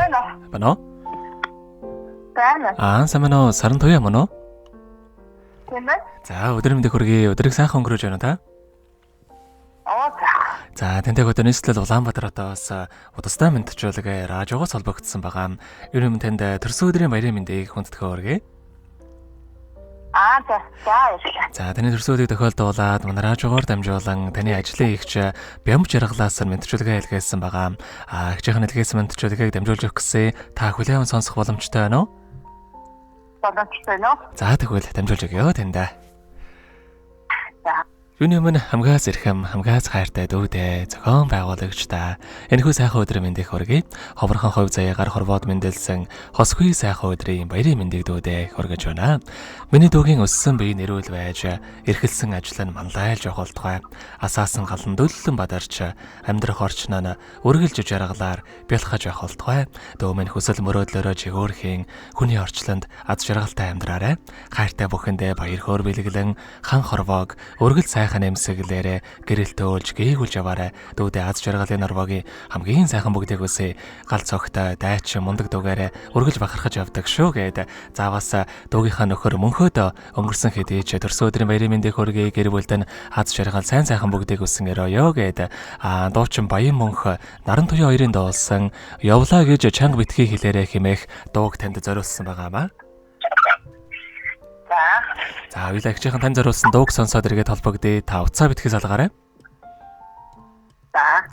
Байна уу? Байна. Сайн байна уу? Саран туяа мөн үү? Тийм ээ. За, өдөр мэндийг хүргэе. Өдрийг сайхан өнгөрөөж байна та? За, тэнтэйг өдөр нийслэл Улаанбаатар хотоос удастай мэдчилгээ радиогоос холбогдсон байгаа. Ер нь танд төрсөн өдрийн баярын мэндийг хүндэтгэн хүргэе. За, таны төрсөн өдрийг тохиолдуулаад манай радиогоор дамжуулан таны ажлын эгч Бямж Жаргалаас мэдчилгээ илгээсэн байгаа. Эгчийн илгээсэн мэдчилгээг дамжуулж өгөх гэсэн та хүлээн сонсох боломжтой байна уу? Боломжтой нөө. За, тэгвэл дамжуулж өгье тэндээ. За. Юуны өмнө хамгаас ирхэм, хамгаас хайртай дүүдээ, зохион байгуулагч та энэхүү сайхан өдрийн мэндийг хүргэе. Ховорхон хувь заяагаар хорвоод мэндэлсэн хосгүй сайхан өдрийн баярын мэндийг дүүдээ хүргэж байна. Миний дүүгийн өссөн бие нэрүүл байж, эрхэлсэн ажил нь манлайлж явуултугай. Асаасан галан дөллөн бадарч, амьдрах орчноо үргэлж жаргалаар бэлхэж явуултугай. Дөө минь хүсэл мөрөөдлөөрөө чигөөрхийн хүний орчлонд аз жаргалтай амьдраарай. Хайртай бүхэндээ баяр хөөр бэлгэлэн хан хорвоог үргэлж сайхан эмсэглээрээ гэрэлтээ уулж гээгүүлж яваарай. Дүүдээ аз жаргалын нарвагийн хамгийн сайхан бүгдийг үсэ гал цогтой дайч мундаг дүүгээрээ үргэлж бахархаж явдаг шүү гэд заавас дүүгийнхаа нөхөр мөнхөд өнгөрсөн хэдий ч төрсөн өдрийн баярын мэндийг хүргэе. Гэр бүлд нь аз жаргал сайн сайхан бүгдийг үсэн өрөөё гэд дуучин Баян мөнх Наран туяа хоёрын дуулсан явлаа гэж чанга битгий хэлээрэ хэмээх дууг танд зориулсан байгаамаа. За, үеигчийн тань зориулсан дууг сонсоод эргээд холбогдъё. Та уцаа битгий салгаарай. За.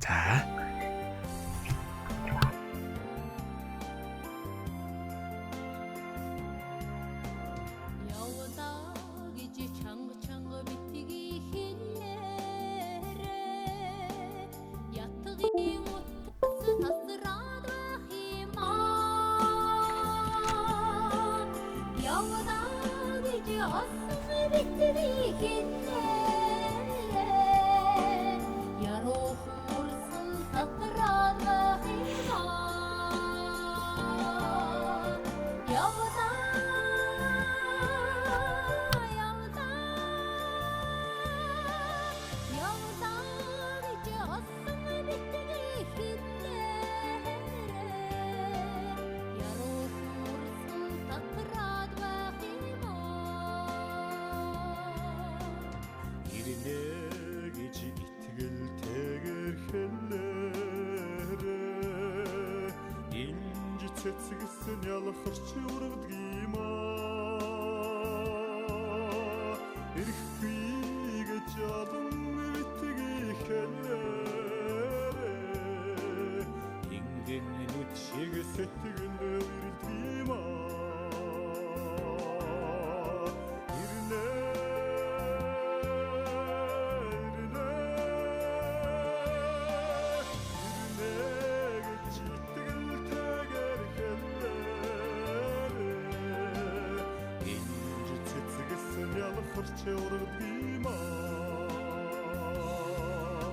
Цэцгсэн ялахарч ургад гимаа ирэхгүй гэж ядан битгий хэлээрээ ингийн нүд шиг сэтгэл өрдгиймаа Хурц ургад гимаа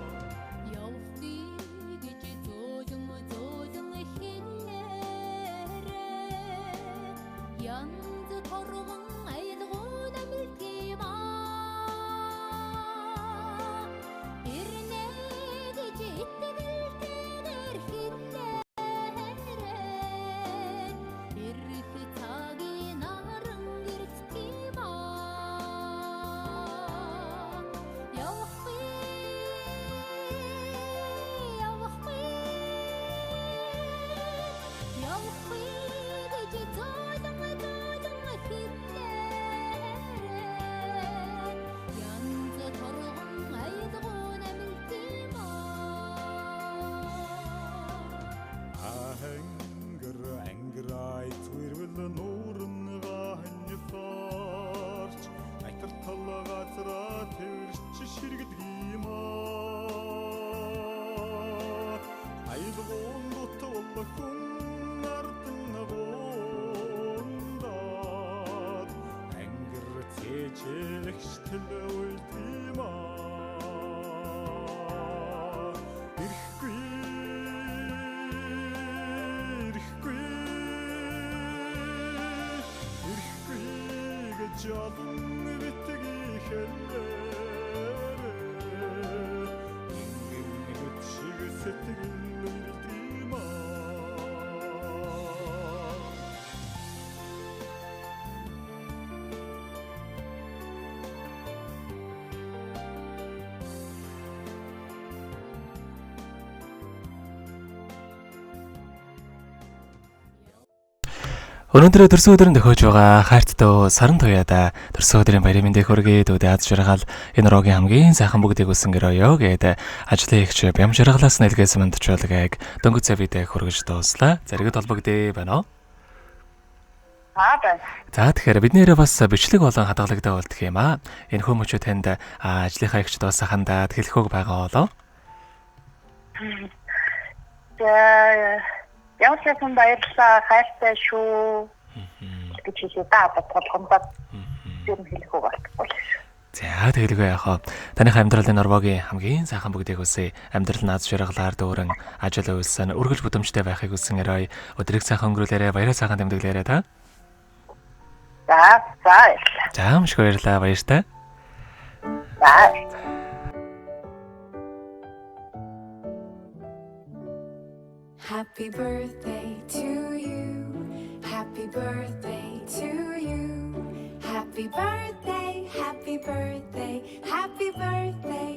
явахгүй гэж зөөлөн хэлээрээ янз торгон айлгууд амилтгиймаа ирнэ гэж итгэлтэйгээр хэлээрээ ирэх цагийн наран гэрцгиймаа Жадын битгий хэлээрээ ингийн нүд шиг сэтгэл өрдгиймаа Өнөөдөр төрсөн өдрөнд төхөж байгаа хайрттай саран туяада төрсөн өдрийн баярын мэндийг хүргэе. Дүүдээ аз жаргал энэ рогийн хамгийн сайхан бүгдийг үсэн гэрөөё гэдэг ажлын ихч бям жаргалаас нэлгээс мандчуулгыг дөнгөж завидээ хүргэж дууслаа. Зэрэгт холбогдъё байна уу? Байна. За тэгэхээр бид нэрээ бас бичлэг болон хадгалагтай болдох юм аа. Энэ хүмүүч танд ажлынхаа ихч дуусаханда тэлхөөг байгаа болоо. Ямар ч юм баярлалаа, хайртай шүү. гэж хэлээ да бодлогомдод юм хэлэх үг болтгоо. За тэгэлгүй яхаа. Таныхаа амьдралын норвогийн хамгийн сайхан бүгдийг үсэ. Амьдрал наад жаргалаар дүүрэн ажил үйлсэн үргэлж бүдэмжтэй байхыг хүсэн өрөө. Өдрийг сайхан өнгөрүүлээрэ, баяраа сайхан тэмдэглээрэ та. За. За маш баярлалаа, баяртай. За. Happy birthday to you. Happy birthday to you. Happy birthday, happy birthday, happy birthday